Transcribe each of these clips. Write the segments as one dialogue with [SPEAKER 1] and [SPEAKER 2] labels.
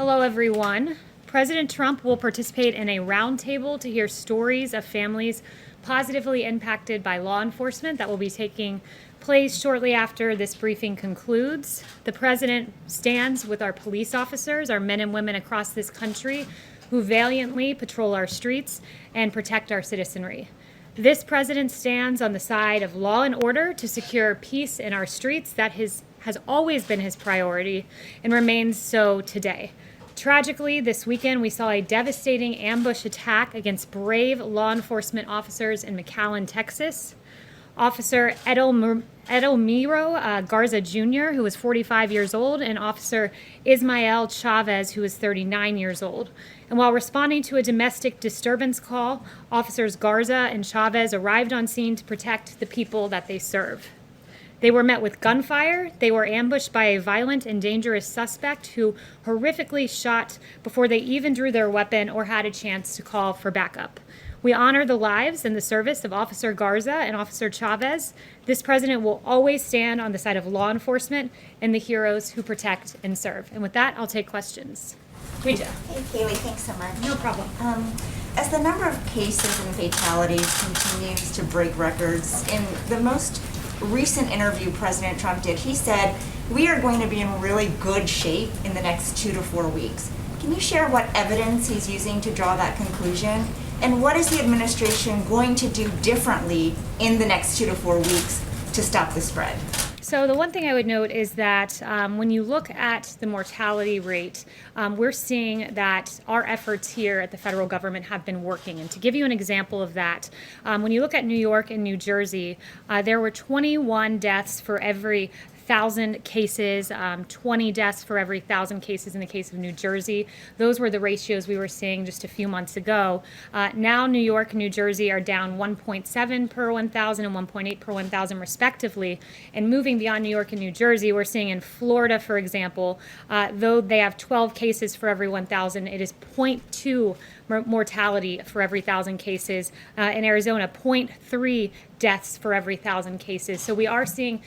[SPEAKER 1] Hello, everyone. President Trump will participate in a roundtable to hear stories of families positively impacted by law enforcement that will be taking place shortly after this briefing concludes. The president stands with our police officers, our men and women across this country who valiantly patrol our streets and protect our citizenry. This president stands on the side of law and order to secure peace in our streets. That has always been his priority and remains so today. Tragically, this weekend we saw a devastating ambush attack against brave law enforcement officers in McAllen, Texas. Officer Edelmiro Garza Jr., who was 45 years old, and Officer Ismael Chavez, who was 39 years old. And while responding to a domestic disturbance call, Officers Garza and Chavez arrived on scene to protect the people that they serve. They were met with gunfire. They were ambushed by a violent and dangerous suspect who horrifically shot before they even drew their weapon or had a chance to call for backup. We honor the lives and the service of Officer Garza and Officer Chavez. This president will always stand on the side of law enforcement and the heroes who protect and serve. And with that, I'll take questions. Rita.
[SPEAKER 2] Hey, Kayleigh, thanks so much.
[SPEAKER 1] No problem.
[SPEAKER 2] As the number of cases and fatalities continues to break records, in the most recent interview President Trump did, he said, we are going to be in really good shape in the next 2 to 4 weeks. Can you share what evidence he's using to draw that conclusion? And what is the administration going to do differently in the next 2 to 4 weeks to stop the spread?
[SPEAKER 1] So the one thing I would note is that when you look at the mortality rate, we're seeing that our efforts here at the federal government have been working. And to give you an example of that, when you look at New York and New Jersey, there were 21 deaths for every 1,000 cases, 20 deaths for every 1,000 cases in the case of New Jersey. Those were the ratios we were seeing just a few months ago. Now New York and New Jersey are down 1.7 per 1,000 and 1.8 per 1,000 respectively. And moving beyond New York and New Jersey, we're seeing in Florida, for example, though they have 12 cases for every 1,000, it is 0.2 mortality for every 1,000 cases. In Arizona, 0.3 deaths for every 1,000 cases. So we are seeing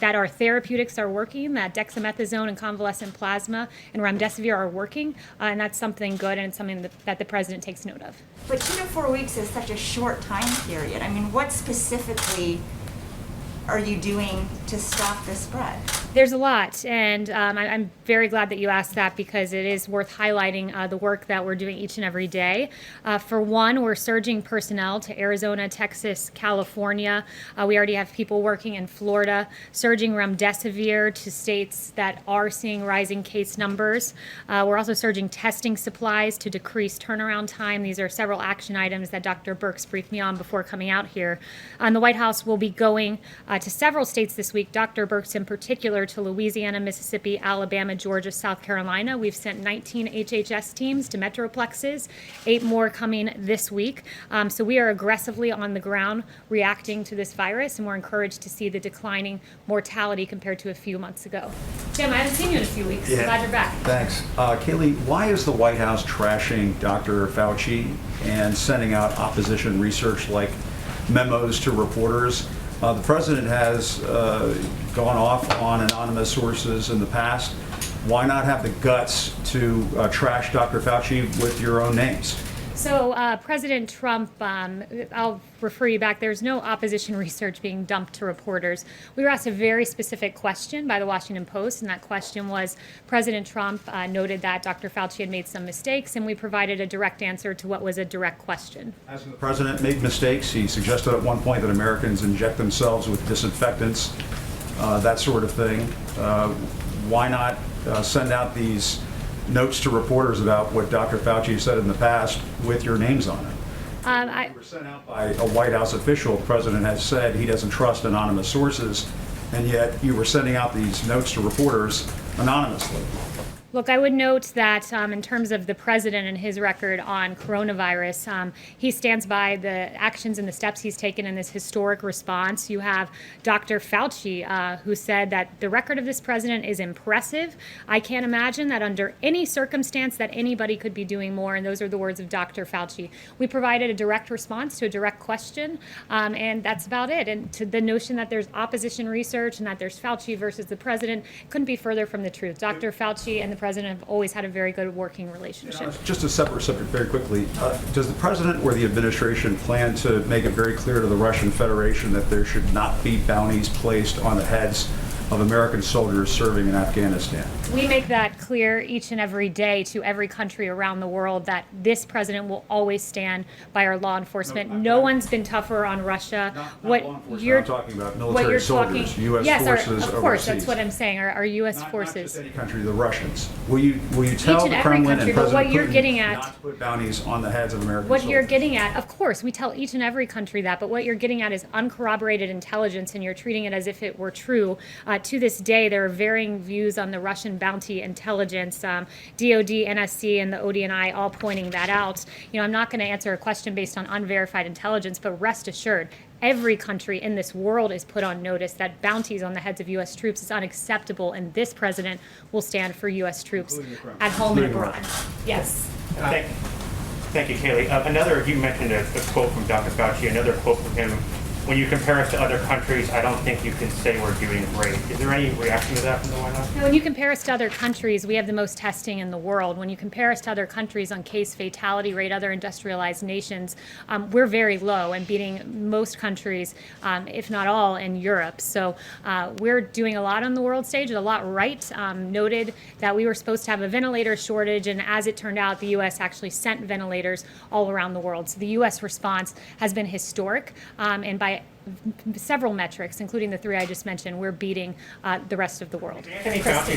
[SPEAKER 1] that our therapeutics are working, that dexamethasone and convalescent plasma and remdesivir are working, and that's something good, and it's something that the president takes note of.
[SPEAKER 2] But 2 to 4 weeks is such a short time period. I mean, what specifically are you doing to stop the spread?
[SPEAKER 1] There's a lot, and I'm very glad that you asked that because it is worth highlighting the work that we're doing each and every day. For one, we're surging personnel to Arizona, Texas, California. We already have people working in Florida, surging remdesivir to states that are seeing rising case numbers. We're also surging testing supplies to decrease turnaround time. These are several action items that Dr. Birx briefed me on before coming out here. The White House will be going to several states this week, Dr. Birx in particular, to Louisiana, Mississippi, Alabama, Georgia, South Carolina. We've sent 19 HHS teams to metroplexes, 8 more coming this week. So we are aggressively on the ground reacting to this virus, and we're encouraged to see the declining mortality compared to a few months ago. Jim, I haven't seen you in a few weeks.
[SPEAKER 3] Yeah.
[SPEAKER 1] Glad you're back.
[SPEAKER 3] Thanks. Kayleigh, why is the White House trashing Dr. Fauci and sending out opposition research like memos to reporters? The president has gone off on anonymous sources in the past. Why not have the guts to trash Dr. Fauci with your own names?
[SPEAKER 1] So President Trump, I'll refer you back, there's no opposition research being dumped to reporters. We were asked a very specific question by the Washington Post, and that question was, President Trump noted that Dr. Fauci had made some mistakes, and we provided a direct answer to what was a direct question.
[SPEAKER 3] Hasn't the president made mistakes? He suggested at one point that Americans inject themselves with disinfectants, that sort of thing. Why not send out these notes to reporters about what Dr. Fauci said in the past with your names on it? They were sent out by a White House official. The president has said he doesn't trust anonymous sources, and yet you were sending out these notes to reporters anonymously.
[SPEAKER 1] Look, I would note that in terms of the president and his record on coronavirus, he stands by the actions and the steps he's taken in this historic response. You have Dr. Fauci, who said that the record of this president is impressive. I can't imagine that under any circumstance that anybody could be doing more, and those are the words of Dr. Fauci. We provided a direct response to a direct question, and that's about it. And to the notion that there's opposition research and that there's Fauci versus the president couldn't be further from the truth. Dr. Fauci and the president have always had a very good working relationship.
[SPEAKER 3] Just a separate subject very quickly. Does the president or the administration plan to make it very clear to the Russian Federation that there should not be bounties placed on the heads of American soldiers serving in Afghanistan?
[SPEAKER 1] We make that clear each and every day to every country around the world that this president will always stand by our law enforcement. No one's been tougher on Russia.
[SPEAKER 3] Not law enforcement, I'm talking about military soldiers, U.S.
[SPEAKER 1] yes,
[SPEAKER 3] forces
[SPEAKER 1] of course,
[SPEAKER 3] overseas.
[SPEAKER 1] that's what I'm saying. Our U.S. forces.
[SPEAKER 3] Not just any country, the Russians. Will you tell
[SPEAKER 1] and
[SPEAKER 3] the
[SPEAKER 1] every
[SPEAKER 3] Kremlin
[SPEAKER 1] country,
[SPEAKER 3] and
[SPEAKER 1] but what
[SPEAKER 3] President
[SPEAKER 1] you're
[SPEAKER 3] Putin
[SPEAKER 1] getting at-
[SPEAKER 3] not to put bounties on the heads of American
[SPEAKER 1] What
[SPEAKER 3] soldiers?
[SPEAKER 1] you're getting at, of course, we tell each and every country that, but what you're getting at is uncorroborated intelligence, and you're treating it as if it were true. To this day, there are varying views on the Russian bounty intelligence. DOD, NSC, and the ODNI all pointing that out. You know, I'm not going to answer a question based on unverified intelligence, but rest assured, every country in this world is put on notice that bounties on the heads of U.S. troops is unacceptable, and this president will stand for U.S. troops at home and abroad. Yes.
[SPEAKER 4] Thank you, Kayleigh. You mentioned a quote from Dr. Fauci, another quote from him. When you compare us to other countries, I don't think you can say we're doing great. Is there any reaction to that from the White House?
[SPEAKER 1] When you compare us to other countries, we have the most testing in the world. When you compare us to other countries on case fatality rate, other industrialized nations, we're very low and beating most countries, if not all, in Europe. So we're doing a lot on the world stage, a lot right. Noted that we were supposed to have a ventilator shortage, and as it turned out, the U.S. actually sent ventilators all around the world. So the U.S. response has been historic, and by several metrics, including the three I just mentioned, we're beating the rest of the world.
[SPEAKER 4] Anthony Fauci.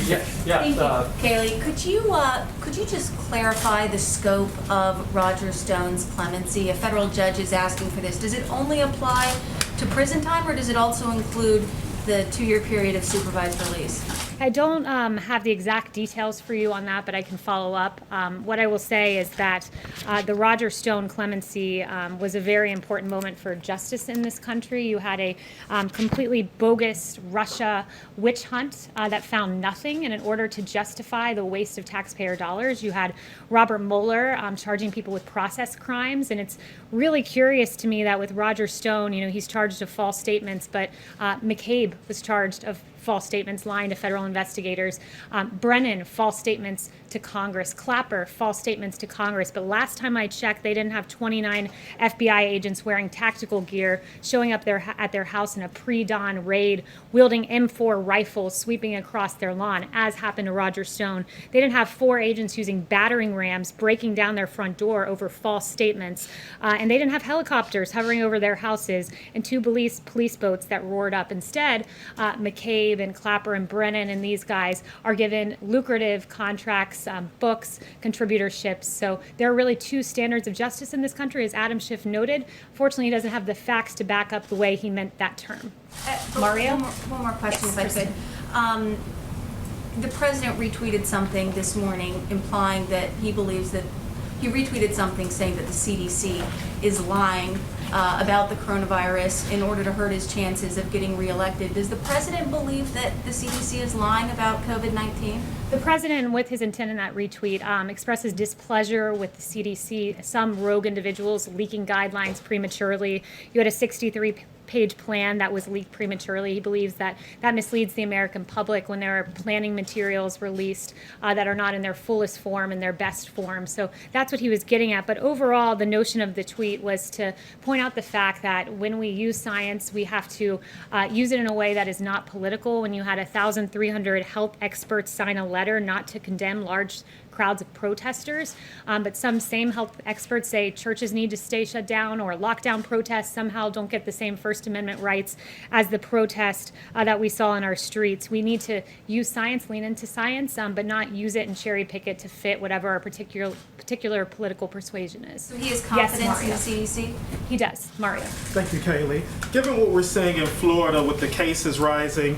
[SPEAKER 5] Thank you, Kayleigh. Could you just clarify the scope of Roger Stone's clemency? A federal judge is asking for this. Does it only apply to prison time, or does it also include the 2-year period of supervised release?
[SPEAKER 1] I don't have the exact details for you on that, but I can follow up. What I will say is that the Roger Stone clemency was a very important moment for justice in this country. You had a completely bogus Russia witch hunt that found nothing, and in order to justify the waste of taxpayer dollars, you had Robert Mueller charging people with process crimes, and it's really curious to me that with Roger Stone, you know, he's charged of false statements, but McCabe was charged of false statements, lying to federal investigators. Brennan, false statements to Congress. Clapper, false statements to Congress. But last time I checked, they didn't have 29 FBI agents wearing tactical gear, showing up at their house in a pre-dawn raid, wielding M4 rifles, sweeping across their lawn, as happened to Roger Stone. They didn't have 4 agents using battering rams, breaking down their front door over false statements. And they didn't have helicopters hovering over their houses and 2 police boats that roared up. Instead, McCabe and Clapper and Brennan and these guys are given lucrative contracts, books, contributorships. So there are really 2 standards of justice in this country, as Adam Schiff noted. Fortunately, he doesn't have the facts to back up the way he meant that term. Mario?
[SPEAKER 5] One more question, if I could. The president retweeted something this morning implying that he believes that he retweeted something saying that the CDC is lying about the coronavirus in order to hurt his chances of getting reelected. Does the president believe that the CDC is lying about COVID-19?
[SPEAKER 1] The president, with his intent in that retweet, expresses displeasure with the CDC, some rogue individuals leaking guidelines prematurely. You had a 63-page plan that was leaked prematurely. He believes that that misleads the American public when there are planning materials released that are not in their fullest form and their best form. So that's what he was getting at. But overall, the notion of the tweet was to point out the fact that when we use science, we have to use it in a way that is not political. When you had 1,300 health experts sign a letter not to condemn large crowds of protesters, but some same health experts say churches need to stay shut down, or lockdown protests somehow don't get the same First Amendment rights as the protest that we saw in our streets. We need to use science, lean into science, but not use it and cherry pick it to fit whatever our particular political persuasion is.
[SPEAKER 5] So he has confidence in the CDC?
[SPEAKER 1] He does. Mario.
[SPEAKER 6] Thank you, Kayleigh. Given what we're seeing in Florida with the cases rising,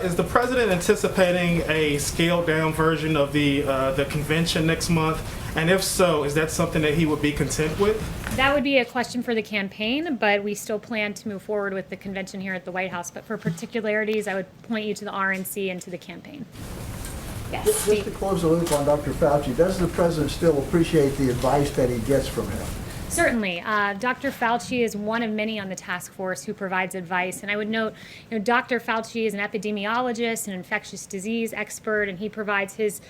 [SPEAKER 6] is the president anticipating a scaled-down version of the convention next month? And if so, is that something that he would be content with?
[SPEAKER 1] That would be a question for the campaign, but we still plan to move forward with the convention here at the White House. But for particularities, I would point you to the RNC and to the campaign. Yes,
[SPEAKER 7] Just to close the loop on Dr. Fauci, does the president still appreciate the advice that he gets from him?
[SPEAKER 1] Certainly. Dr. Fauci is one of many on the task force who provides advice. And I would note, Dr. Fauci is an epidemiologist, an infectious disease expert, and he provides his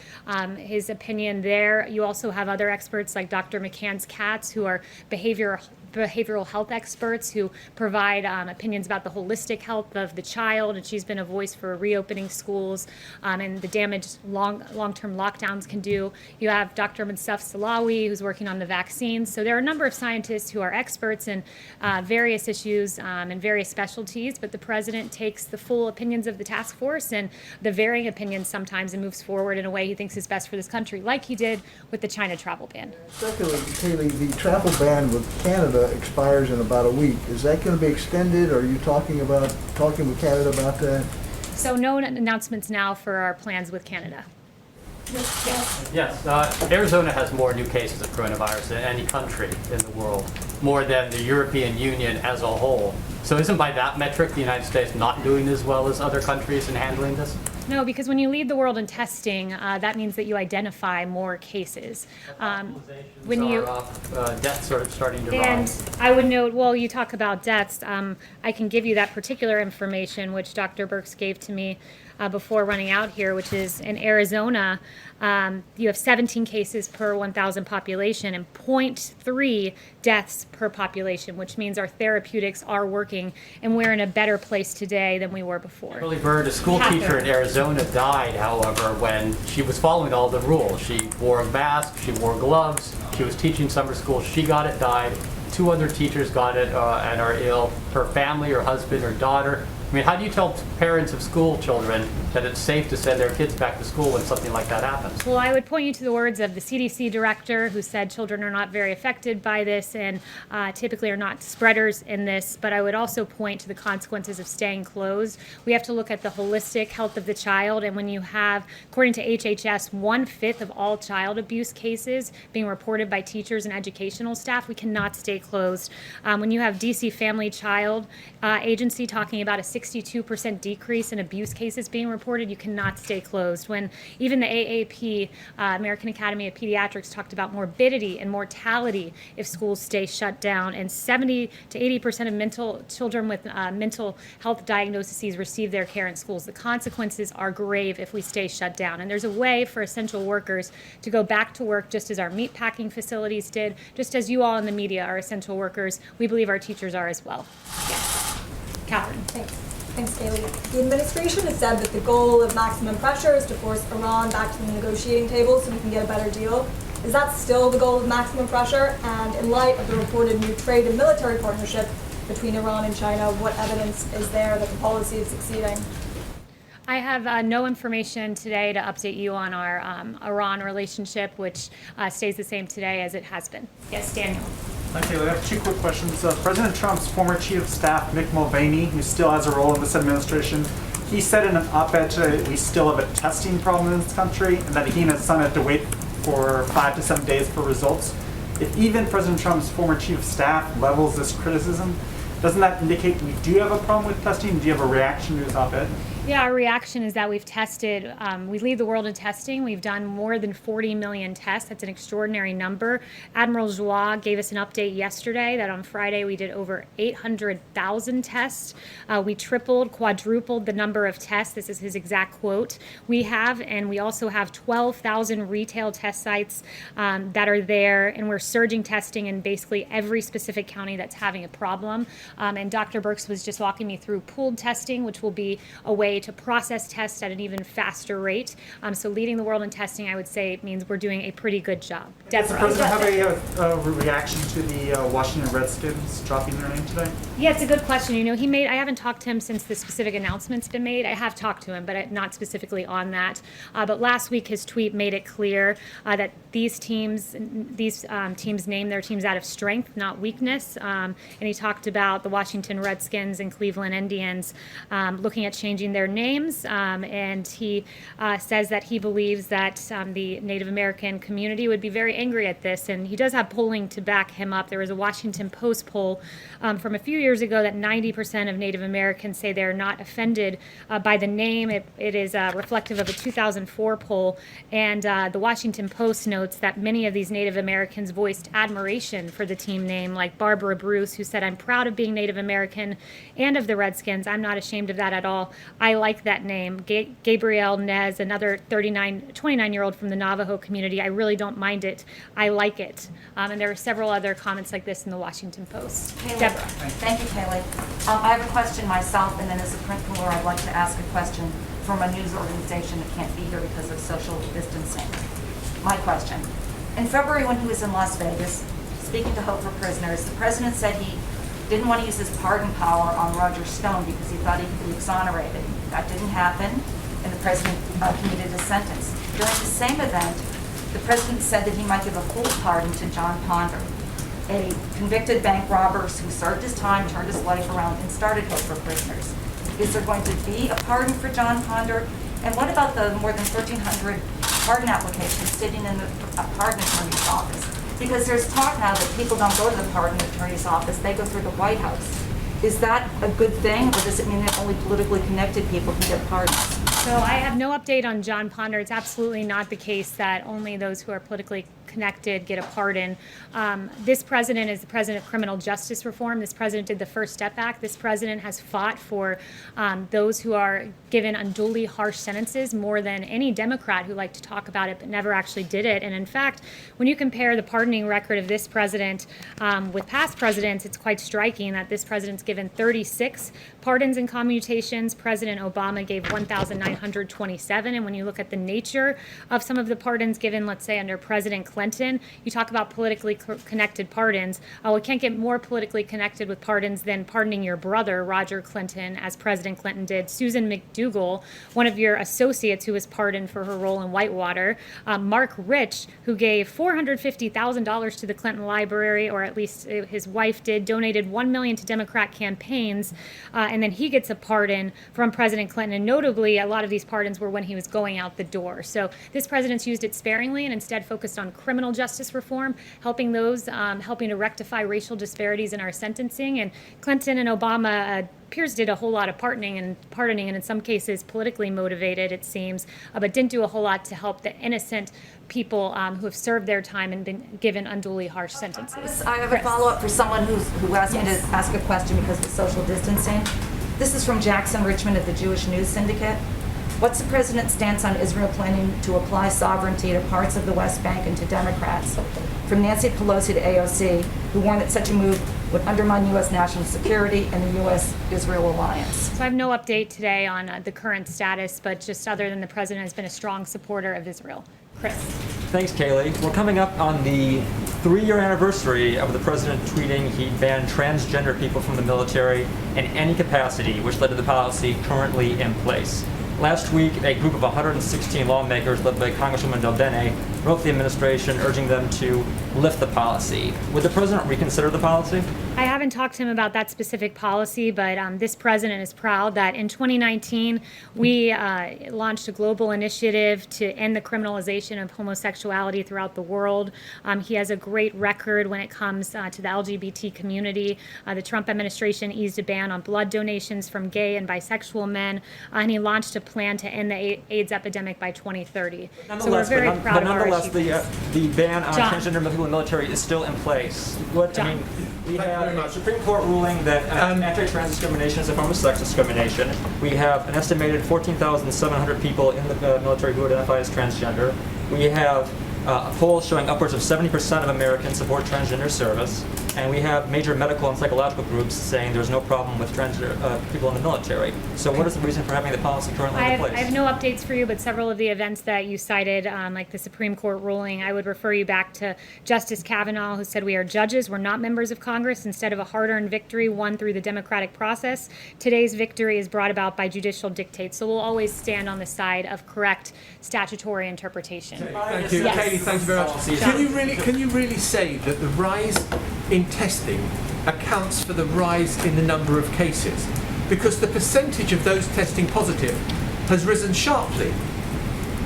[SPEAKER 1] opinion there. You also have other experts like Dr. McCann's Katz, who are behavioral health experts who provide opinions about the holistic health of the child, and she's been a voice for reopening schools and the damage long-term lockdowns can do. You have Dr. Mustafa Salawi, who's working on the vaccines. So there are a number of scientists who are experts in various issues and various specialties, but the president takes the full opinions of the task force and the varying opinions sometimes and moves forward in a way he thinks is best for this country, like he did with the China travel ban.
[SPEAKER 7] Secondly, Kayleigh, the travel ban with Canada expires in about a week. Is that going to be extended? Or are you talking with Canada about that?
[SPEAKER 1] So no announcements now for our plans with Canada.
[SPEAKER 8] Yes, Arizona has more new cases of coronavirus than any country in the world, more than the European Union as a whole. So isn't by that metric the United States not doing as well as other countries in handling this?
[SPEAKER 1] No, because when you lead the world in testing, that means that you identify more cases.
[SPEAKER 8] Deaths are starting to
[SPEAKER 1] And
[SPEAKER 8] rise.
[SPEAKER 1] I would note, well, you talk about deaths. I can give you that particular information, which Dr. Birx gave to me before running out here, which is in Arizona, you have 17 cases per 1,000 population and 0.3 deaths per population, which means our therapeutics are working, and we're in a better place today than we were before.
[SPEAKER 8] Shirley Bird, a school teacher in Arizona, died, however, when she was following all the rules. She wore a mask, she wore gloves, she was teaching summer school, she got it, died. 2 other teachers got it and are ill. Her family, her husband, her daughter. I mean, how do you tell parents of school children that it's safe to send their kids back to school when something like that happens?
[SPEAKER 1] Well, I would point you to the words of the CDC director, who said children are not very affected by this and typically are not spreaders in this. But I would also point to the consequences of staying closed. We have to look at the holistic health of the child. And when you have, according to HHS, 1/5 of all child abuse cases being reported by teachers and educational staff, we cannot stay closed. When you have DC Family Child Agency talking about a 62% decrease in abuse cases being reported, you cannot stay closed. When even the AAP, American Academy of Pediatrics, talked about morbidity and mortality if schools stay shut down, and 70 to 80% of children with mental health diagnoses receive their care in schools. The consequences are grave if we stay shut down. And there's a way for essential workers to go back to work just as our meatpacking facilities did, just as you all in the media are essential workers. We believe our teachers are as well. Yes. Catherine.
[SPEAKER 9] Thanks, Kayleigh. The administration has said that the goal of maximum pressure is to force Iran back to the negotiating table so we can get a better deal. Is that still the goal of maximum pressure? And in light of the reported new trade and military partnership between Iran and China, what evidence is there that the policy is succeeding?
[SPEAKER 1] I have no information today to update you on our Iran relationship, which stays the same today as it has been. Yes, Daniel.
[SPEAKER 10] Hi, Kayleigh. I have 2 quick questions. President Trump's former chief of staff, Mick Mulvaney, who still has a role in this administration, he said in an op-ed today that we still have a testing problem in this country and that he and his son have to wait for 5 to 7 days for results. If even President Trump's former chief of staff levels this criticism, doesn't that indicate we do have a problem with testing? Do you have a reaction to his op-ed?
[SPEAKER 1] Yeah, our reaction is that we've tested, we lead the world in testing. We've done more than 40 million tests. That's an extraordinary number. Admiral Joie gave us an update yesterday that on Friday we did over 800,000 tests. We tripled, quadrupled the number of tests. This is his exact quote. We also have 12,000 retail test sites that are there, and we're surging testing in basically every specific county that's having a problem. And Dr. Birx was just walking me through pooled testing, which will be a way to process tests at an even faster rate. So leading the world in testing, I would say, means we're doing a pretty good job.
[SPEAKER 10] Does the president have a reaction to the Washington Redskins dropping their name today?
[SPEAKER 1] Yeah, it's a good question. I haven't talked to him since the specific announcement's been made. I have talked to him, but not specifically on that. But last week, his tweet made it clear that these teams name their teams out of strength, not weakness. And he talked about the Washington Redskins and Cleveland Indians looking at changing their their names, and he says that he believes that the Native American community would be very angry at this, and he does have polling to back him up. There was a Washington Post poll from a few years ago that 90% of Native Americans say they're not offended by the name. It is reflective of a 2004 poll, and the Washington Post notes that many of these Native Americans voiced admiration for the team name, like Barbara Bruce, who said, "I'm proud of being Native American and of the Redskins. I'm not ashamed of that at all. I like that name." Gabrielle Nez, another 29-year-old from the Navajo community, "I really don't mind it. I like it." And there are several other comments like this in the Washington Post.
[SPEAKER 11] Kayleigh.
[SPEAKER 1] Deborah.
[SPEAKER 11] Thank you, Kayleigh. I have a question myself, and then as a principal, I'd like to ask a question from a news organization that can't be here because of social distancing. My question. In February, when he was in Las Vegas, speaking to Hope for Prisoners, the president said he didn't want to use his pardon power on Roger Stone because he thought he could be exonerated. That didn't happen, and the president commuted a sentence. During the same event, the president said that he might give a full pardon to John Ponder, a convicted bank robber who served his time, turned his life around, and started Hope for Prisoners. Is there going to be a pardon for John Ponder? And what about the more than 1,300 pardon applications sitting in the pardon attorney's office? Because there's talk now that people don't go to the pardon attorney's office, they go through the White House. Is that a good thing, or does it mean that only politically connected people can get pardons?
[SPEAKER 1] So I have no update on John Ponder. It's absolutely not the case that only those who are politically connected get a pardon. This president is the president of criminal justice reform. This president did the First Step Act. This president has fought for those who are given unduly harsh sentences more than any Democrat who liked to talk about it but never actually did it. And in fact, when you compare the pardoning record of this president with past presidents, it's quite striking that this president's given 36 pardons and commutations. President Obama gave 1,927. And when you look at the nature of some of the pardons given, let's say under President Clinton, you talk about politically connected pardons. We can't get more politically connected with pardons than pardoning your brother, Roger Clinton, as President Clinton did. Susan McDougal, one of your associates who was pardoned for her role in Whitewater. Mark Rich, who gave $450,000 to the Clinton Library, or at least his wife did, donated $1 million to Democrat campaigns, and then he gets a pardon from President Clinton. And notably, a lot of these pardons were when he was going out the door. So this president's used it sparingly and instead focused on criminal justice reform, helping to rectify racial disparities in our sentencing. And Clinton and Obama appears did a whole lot of pardoning, and in some cases politically motivated, it seems, but didn't do a whole lot to help the innocent people who have served their time and been given unduly harsh sentences.
[SPEAKER 11] I have a follow-up for someone who asked me to ask a question because of social distancing. This is from Jackson Richmond of the Jewish News Syndicate. What's the president's stance on Israel planning to apply sovereignty to parts of the West Bank and to Democrats? From Nancy Pelosi to AOC, who warned that such a move would undermine U.S. national security and the U.S.-Israel alliance.
[SPEAKER 1] So I have no update today on the current status, but just other than the president has been a strong supporter of Israel. Chris.
[SPEAKER 12] Thanks, Kayleigh. We're coming up on the 3-year anniversary of the president tweeting he banned transgender people from the military in any capacity, which led to the policy currently in place. Last week, a group of 116 lawmakers led by Congresswoman Del Bene wrote to the administration urging them to lift the policy. Would the president reconsider the policy?
[SPEAKER 1] I haven't talked to him about that specific policy, but this president is proud that in 2019, we launched a global initiative to end the criminalization of homosexuality throughout the world. He has a great record when it comes to the LGBT community. The Trump administration eased a ban on blood donations from gay and bisexual men, and he launched a plan to end the AIDS epidemic by 2030. So we're very proud of our achievements.
[SPEAKER 12] The ban on
[SPEAKER 1] John.
[SPEAKER 12] transgender people in the military is still in place. We have a Supreme Court ruling that anti-trans discrimination is a form of sex discrimination. We have an estimated 14,700 people in the military who identify as transgender. We have a poll showing upwards of 70% of Americans support transgender service. And we have major medical and psychological groups saying there's no problem with transgender people in the military. So what is the reason for having the policy currently in place?
[SPEAKER 1] I have no updates for you, but several of the events that you cited, like the Supreme Court ruling, I would refer you back to Justice Kavanaugh, who said we are judges, we're not members of Congress. Instead of a hard-earned victory won through the democratic process, today's victory is brought about by judicial dictates. So we'll always stand on the side of correct statutory interpretation.
[SPEAKER 13] Thank you.
[SPEAKER 1] Yes.
[SPEAKER 13] Kayleigh, thank you very much. Can you really say that the rise in testing accounts for the rise in the number of cases? because the percentage of those testing positive has risen sharply.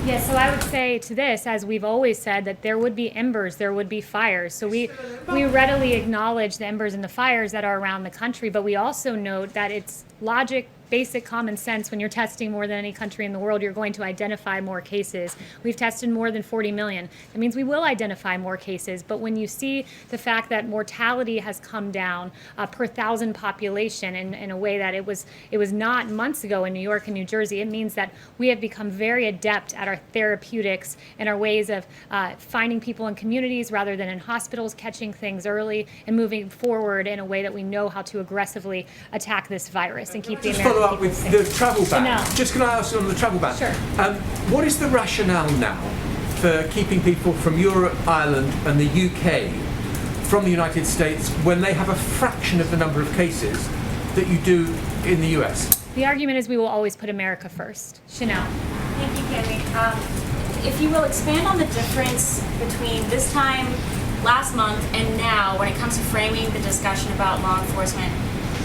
[SPEAKER 1] Yeah, so I would say to this, as we've always said, that there would be embers, there would be fires. So we readily acknowledge the embers and the fires that are around the country, but we also note that it's logic, basic common sense. When you're testing more than any country in the world, you're going to identify more cases. We've tested more than 40 million. That means we will identify more cases. But when you see the fact that mortality has come down per 1,000 population in a way that it was not months ago in New York and New Jersey, it means that we have become very adept at our therapeutics and our ways of finding people in communities rather than in hospitals, catching things early, and moving forward in a way that we know how to aggressively attack this virus and keep the American
[SPEAKER 13] Follow up with the travel ban.
[SPEAKER 1] No.
[SPEAKER 13] Just can I ask you on the travel ban?
[SPEAKER 1] Sure.
[SPEAKER 13] What is the rationale now for keeping people from Europe, Ireland and the UK from the United States when they have a fraction of the number of cases that you do in the US?
[SPEAKER 1] The argument is we will always put America first. Chanel.
[SPEAKER 5] Thank you, Kayleigh. If you will expand on the difference between this time last month and now when it comes to framing the discussion about law enforcement.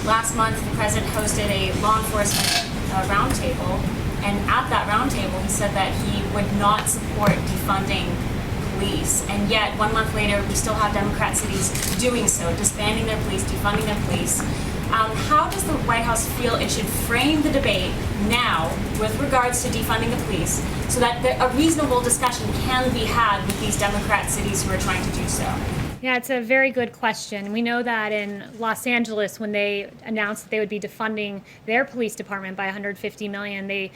[SPEAKER 5] Last month, the president hosted a law enforcement roundtable, and at that roundtable, he said that he would not support defunding police. And yet, 1 month later, we still have Democrat cities doing so, disbanding their police, defunding their police. How does the White House feel it should frame the debate now with regards to defunding the police so that a reasonable discussion can be had with these Democrat cities who are trying to do so?
[SPEAKER 1] Yeah, it's a very good question. We know that in Los Angeles, when they announced that they would be defunding their police department by $150 million, they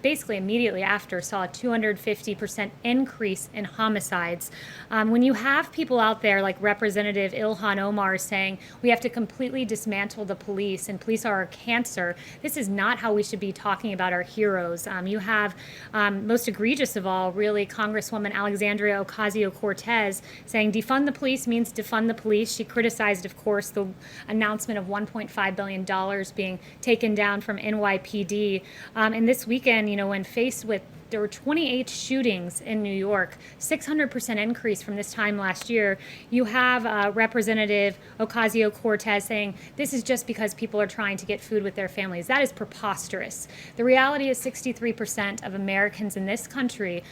[SPEAKER 1] basically immediately after saw a 250% increase in homicides. When you have people out there like Representative Ilhan Omar saying we have to completely dismantle the police and police are our cancer, this is not how we should be talking about our heroes. You have, most egregious of all, really, Congresswoman Alexandria Ocasio-Cortez saying defund the police means defund the police. She criticized, of course, the announcement of $1.5 billion being taken down from NYPD. And this weekend, when faced with, there were 28 shootings in New York, 600% increase from this time last year. You have Representative Ocasio-Cortez saying this is just because people are trying to get food with their families. That is preposterous. The reality is 63% of Americans in this country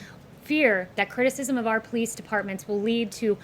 [SPEAKER 1] fear that criticism of our police departments will lead to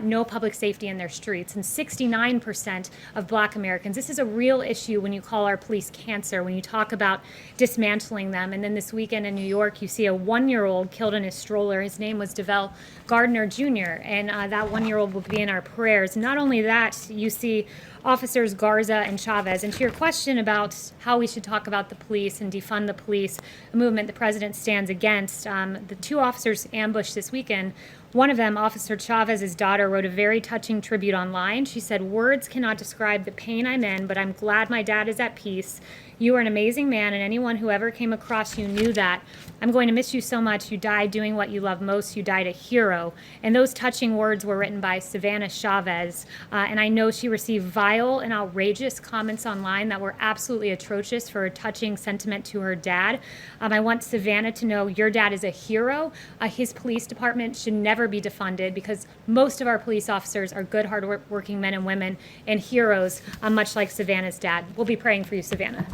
[SPEAKER 1] no public safety in their streets. And 69% of Black Americans, this is a real issue when you call our police cancer, when you talk about dismantling them. And then this weekend in New York, you see a 1-year-old killed in his stroller. His name was DeVell Gardner Jr., and that 1-year-old will be in our prayers. Not only that, you see Officers Garza and Chavez. And to your question about how we should talk about the police and defund the police, a movement the president stands against, the two officers ambushed this weekend. One of them, Officer Chavez's daughter, wrote a very touching tribute online. She said, "Words cannot describe the pain I'm in, but I'm glad my dad is at peace. You are an amazing man, and anyone who ever came across you knew that. I'm going to miss you so much. You died doing what you love most. You died a hero." And those touching words were written by Savannah Chavez. And I know she received vile and outrageous comments online that were absolutely atrocious for a touching sentiment to her dad. I want Savannah to know your dad is a hero. His police department should never be defunded because most of our police officers are good, hard-working men and women and heroes, much like Savannah's dad. We'll be praying for you, Savannah.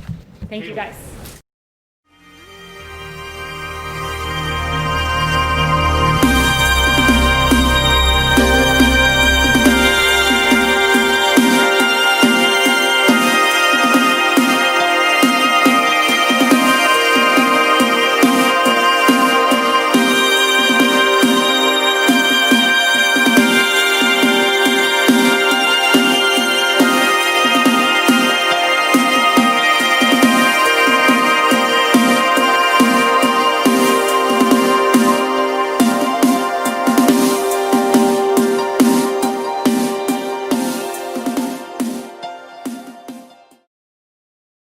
[SPEAKER 1] Thank you, guys.